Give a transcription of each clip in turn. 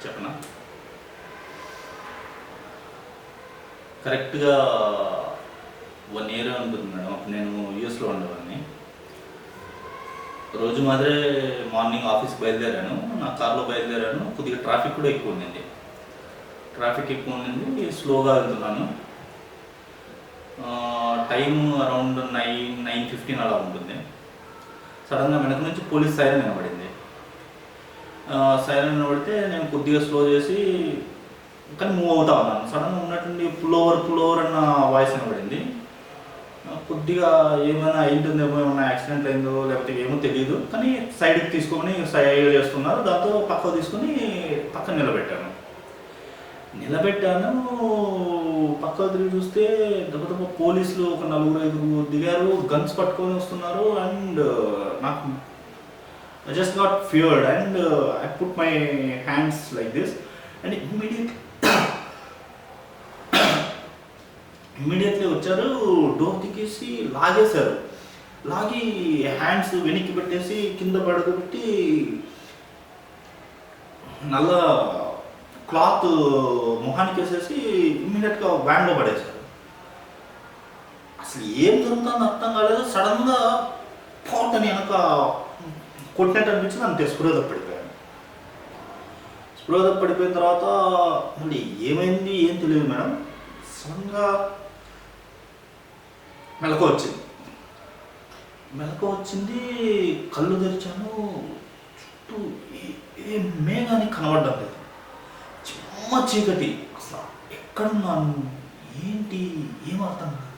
చెప్పనా? కరెక్ట్‌గా 1 ఇయర్ ఉంటుంది మేడం. అప్పుడు నేను యూఎస్‌లో ఉండేవాడిని. రోజు మాదిరే మార్నింగ్ ఆఫీస్‌కి బయలుదేరాను. నా కార్‌లో బయలుదేరాను. కొద్దిగా ట్రాఫిక్ కూడా ఎక్కువ ఉండింది. స్లోగా వెళ్తున్నాను. టైం అరౌండ్ 9:15 అలా ఉంటుంది. సడన్గా వెనక నుంచి పోలీస్ సైరన్ వినబడింది. సైరన్ వినబడితే నేను కొద్దిగా స్లో చేసి కానీ మూవ్ అవుతా ఉన్నాను. సడన్గా ఉన్నట్టుండి పుల్ ఓవర్ అన్న వాయిస్ వినబడింది. కొద్దిగా ఏమైనా అయింటుందేమో, ఏమైనా యాక్సిడెంట్ అయిందో లేకపోతే ఏమో తెలియదు, కానీ సైడ్కి తీసుకొని సైడ్ చేస్తున్నారు. దాంతో పక్కకు తీసుకొని పక్కన నిలబెట్టాను. పక్కకు తిరిగి చూస్తే దెబ్బ పోలీసులు ఒక 4-5 దిగారు, గన్స్ పట్టుకొని వస్తున్నారు. అండ్ నాకు I just got feared and I put my hands like this and immediately వచ్చారు, డోర్ తీసేసి లాగేశారు. లాగి హ్యాండ్స్ వెనక్కి పెట్టేసి కింద పడగొట్టి నల్ల క్లాత్ మొహానికి వేసేసి ఇమ్మీడియట్గా వ్యాన్లో పడేశారు. అసలు ఏం జరుగుతుందో అర్థం కాలేదు. సడన్గా పాట్ అని వెనక కొట్టినట్టు అనిపించింది. అంతే స్పృహ పడిపోయిన తర్వాత మళ్ళీ ఏమైంది ఏం తెలియదు మేడం. సడన్గా మెలకు వచ్చింది. కళ్ళు తెరిచాను. చుట్టూ ఏ మేఘాన్ని కనబడ్డం లేదు. చిమ్మ చీకటి. అసలు ఎక్కడున్నాను ఏంటి ఏం అర్థం కాదు.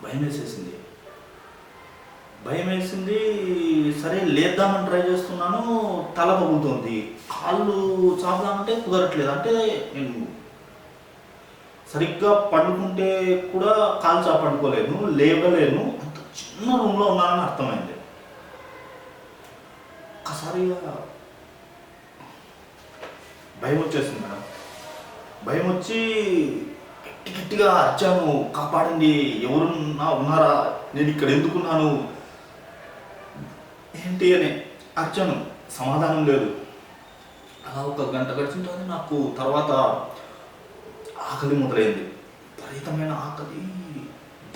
భయం వేసింది. సరే లేద్దామని ట్రై చేస్తున్నాను. తల పగులుతుంది. కాళ్ళు చాపుదామంటే కుదరట్లేదు. అంటే నేను సరిగ్గా పండుకుంటే కూడా కాళ్ళు చాప పండుకోలేను, లేవలేను. అంత చిన్న రూమ్లో ఉన్నానని అర్థమైంది. ఒక్కసారిగా భయం వచ్చేసింది మేడం. భయం వచ్చి గట్టిగా అరిచాను, కాపాడండి, ఎవరున్నా ఉన్నారా, నేను ఇక్కడ ఎందుకున్నాను ఏంటి అని అరిచాను. సమాధానం లేదు. అలా 1 గంట గడిచిన తర్వాత నాకు తర్వాత ఆకలి మొదలైంది. విపరీతమైన ఆకలి,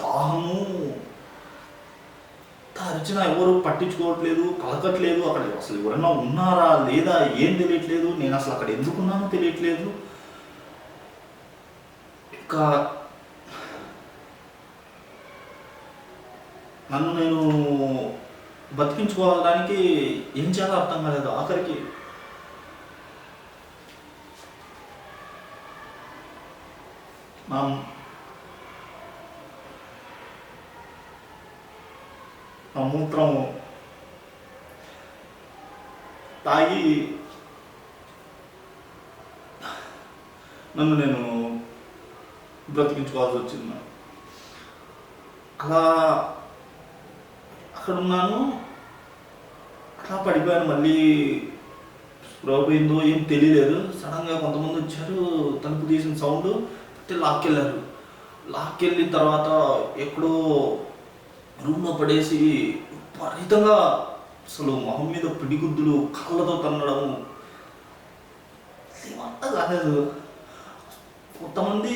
దాహము. అరిచినా ఎవరు పట్టించుకోవట్లేదు, పలకట్లేదు. అక్కడ అసలు ఎవరన్నా ఉన్నారా లేదా ఏం తెలియట్లేదు. నేను అసలు అక్కడ ఎందుకున్నానో తెలియట్లేదు. ఇంకా నన్ను నేను బతికించుకోవడానికి ఏం చేయాలో అర్థం కాలేదు. ఆఖరికి నా మూత్రం తాగి నన్ను నేను బ్రతికించుకోవాల్సి వచ్చింది. అలా అక్కడ ఉన్నాను. అట్లా పడిపోయాను. మళ్ళీ స్ప్రో పోయిందో ఏం తెలియలేదు. సడన్గా కొంతమంది వచ్చారు, తలుపు తీసిన సౌండ్ లాక్కెళ్ళారు. లాక్కెళ్ళిన తర్వాత ఎక్కడో రూమ్లో పడేసి విపరీతంగా అసలు మొహం మీద పిడిగుద్దులు, కాళ్ళతో తన్నడము, ఏమంతా కాలేదు. కొంతమంది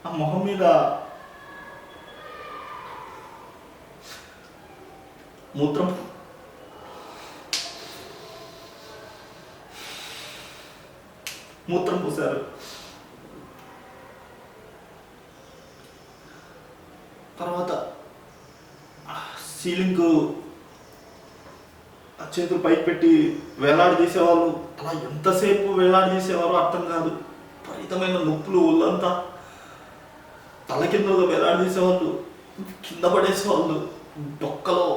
ఆ మొహం మీద మూత్రం పోసారు. తర్వాత సీలింగ్ చేతులు పైకి పెట్టి వేలాడదీసేవాళ్ళు. అలా ఎంతసేపు వేలాడదీసేవారో అర్థం కాదు. విపరీతమైన నొప్పులు, ఒళ్ళంతా తల కిందగా వేలాడదీసేవాళ్ళు, కింద పడేసేవాళ్ళు, డొక్కలో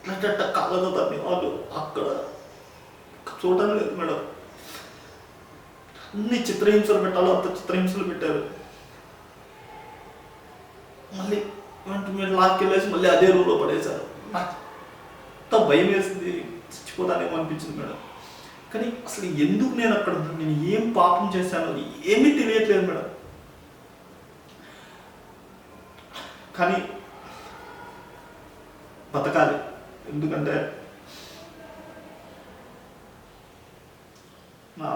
ఇట్లా కాళ్ళతో తన్నేవాళ్ళు. అక్కడ చూడటం లేదు మేడం. అన్ని చిత్రహింసలు పెట్టాలో అంత చిత్రహింసలు పెట్టారు. మళ్ళీ మీరు లాక్కెళ్ళేసి మళ్ళీ అదే రూమ్లో పడేశారు. నాకు భయం వేసింది, చచ్చిపోతానేమో అనిపించింది మేడం. కానీ అసలు ఎందుకు నేను అక్కడ నేను ఏం పాపం చేశాను ఏమీ తెలియట్లేదు మేడం. కానీ బతకాలి. ఎందుకంటే నా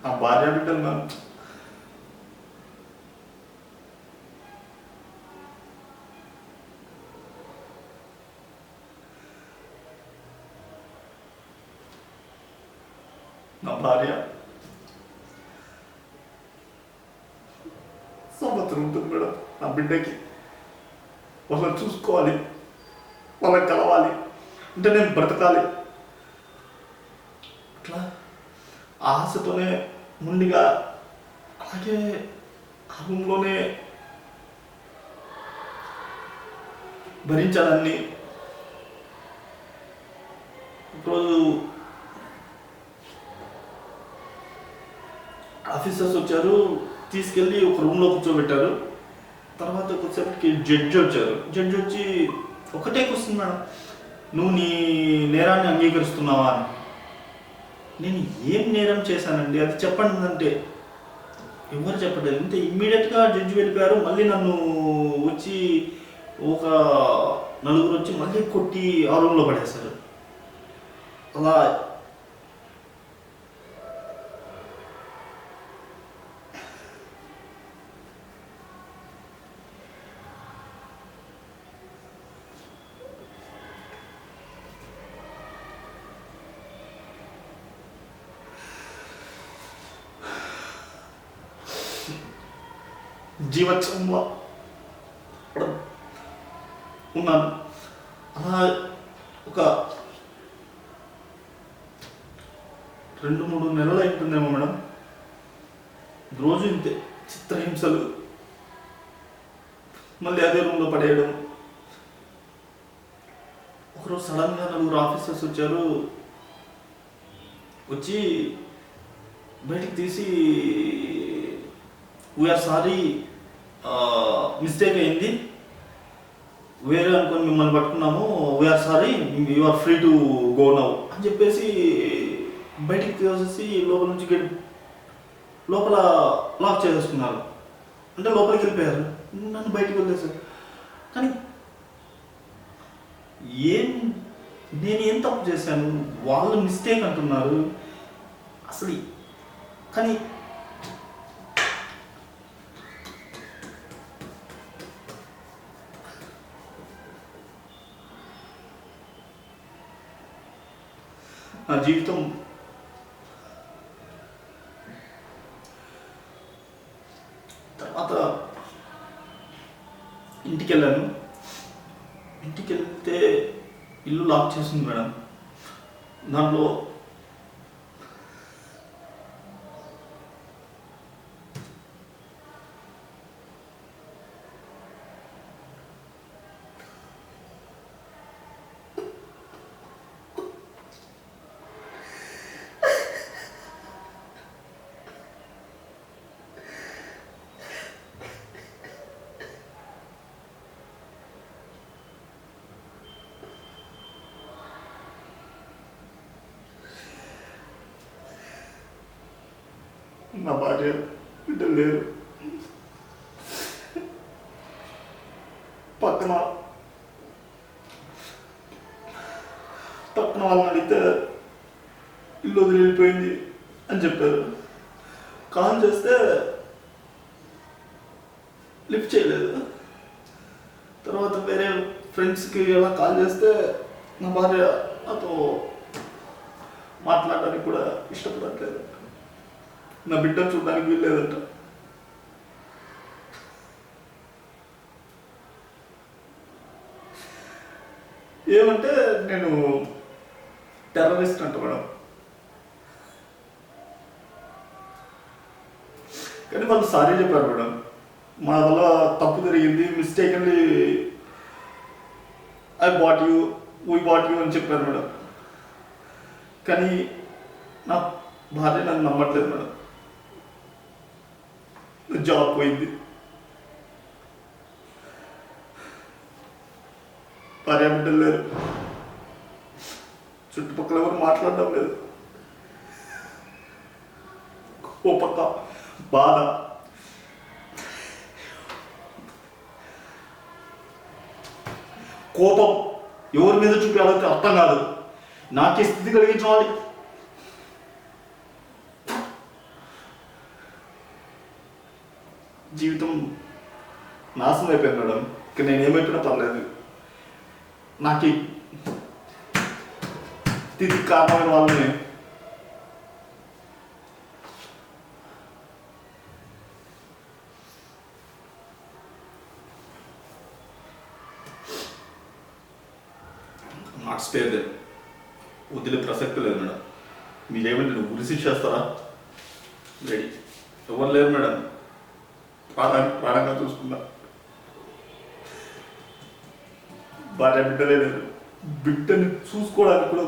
నా భార్య బిడ్డలు నా భార్య సంవత్సరం ఉంటుంది మేడం. నా బిడ్డకి వాళ్ళని చూసుకోవాలి, వాళ్ళని కలవాలి అంటే నేను బ్రతకాలి. అట్లా ఆశతోనే ముందుగా అలాగే ఆ రూమ్లోనే భరించాలన్నీ. ఈరోజు ఆఫీసర్స్ వచ్చారు, తీసుకెళ్ళి ఒక రూమ్లో కూర్చోబెట్టారు. తర్వాత కొద్దిసేపటికి జడ్జి వచ్చారు. జడ్జి వచ్చి ఒకటే క్వశ్చన్ మేడం, నువ్వు నీ నేరాన్ని అంగీకరిస్తున్నావా అని. నేను ఏం నేరం చేశానండి అది చెప్పండి అంటే ఎవరు చెప్పలేదు. ఇంత ఇమ్మీడియట్గా జడ్జి వెళ్ళిపోయారు. మళ్ళీ నన్ను వచ్చి ఒక నలుగురు వచ్చి మళ్ళీ కొట్టి ఆ రూమ్లో పడేశారు. అలా జీవత్సంలో ఉన్నాను. అలా ఒక 2-3 నెలలు అయిపోతుందేమో మేడం. రోజు ఇంతే చిత్రహింసలు, మళ్ళీ అదే రూమ్లో పడేయడం. ఒకరోజు సడన్గా 4 ఆఫీసర్స్ వచ్చారు. వచ్చి బయటికి తీసి వీఆర్ సారీ, మిస్టేక్ అయింది, వేరే అనుకొని మిమ్మల్ని పట్టుకున్నాము, we're sorry, you are free to go now అని చెప్పేసి బయటికి తీసేసి లోపల నుంచి లోపల లాక్ చేసేసుకున్నారు. అంటే లోపలికి వెళ్ళిపోయారు, నన్ను బయటికి వెళ్ళేసారు. కానీ నేను ఏం తప్పు చేశాను? వాళ్ళు మిస్టేక్ అంటున్నారు అసలు. కానీ నా జీవితం తర్వాత ఇంటికి వెళ్ళాను. ఇంటికి వెళ్తే ఇల్లు లాక్ చేసింది మేడం. దాంట్లో నా భార్య బిడ్డలు లేరు. పక్కన వాళ్ళని అడిగితే ఇల్లు వదిలి వెళ్ళిపోయింది అని చెప్పారు. కాల్ చేస్తే లిఫ్ట్ చేయలేదు. తర్వాత వేరే ఫ్రెండ్స్కి అలా కాల్ చేస్తే నా భార్య నాతో మాట్లాడడానికి కూడా ఇష్టపడట్లేదు, నా బిడ్డ చూడడానికి వీల్లేదంట. ఏమంటే నేను టెర్రరిస్ట్ అంట మేడం. కానీ వాళ్ళు సారీ చెప్పారు మేడం, మా వల్ల తప్పు జరిగింది, మిస్టేక్లీ I bought you, we bought you అని చెప్పారు మేడం. కానీ నా భార్య నన్ను నమ్మట్లేదు మేడం. జాబ్ పోయింది, భార్య బిడ్డలు లేరు, చుట్టుపక్కల ఎవరు మాట్లాడడం లేదు. ఓ పక్క బాధ, కోపం ఎవరి మీద చూపించాలో అర్థం కాదు. నాకే స్థితి కలిగించాలి. జీవితం నాశనం అయిపోయింది మేడం. ఇక నేనేమైపోయినా పర్లేదు. నాకు ఈ స్థితి కారణమైన వాళ్ళని నాట్ స్పేర్ దెమ్. వదిలే ప్రసక్తి లేదు మేడం. మీరేమంటే నువ్వు ఉరిసి చేస్తారా? రెడీ. ఎవరు లేరు మేడం. ప్రాణంగా చూసుకున్నా. భార్య బిడ్డలే లేదు. బిడ్డని చూసుకోవడానికి కూడా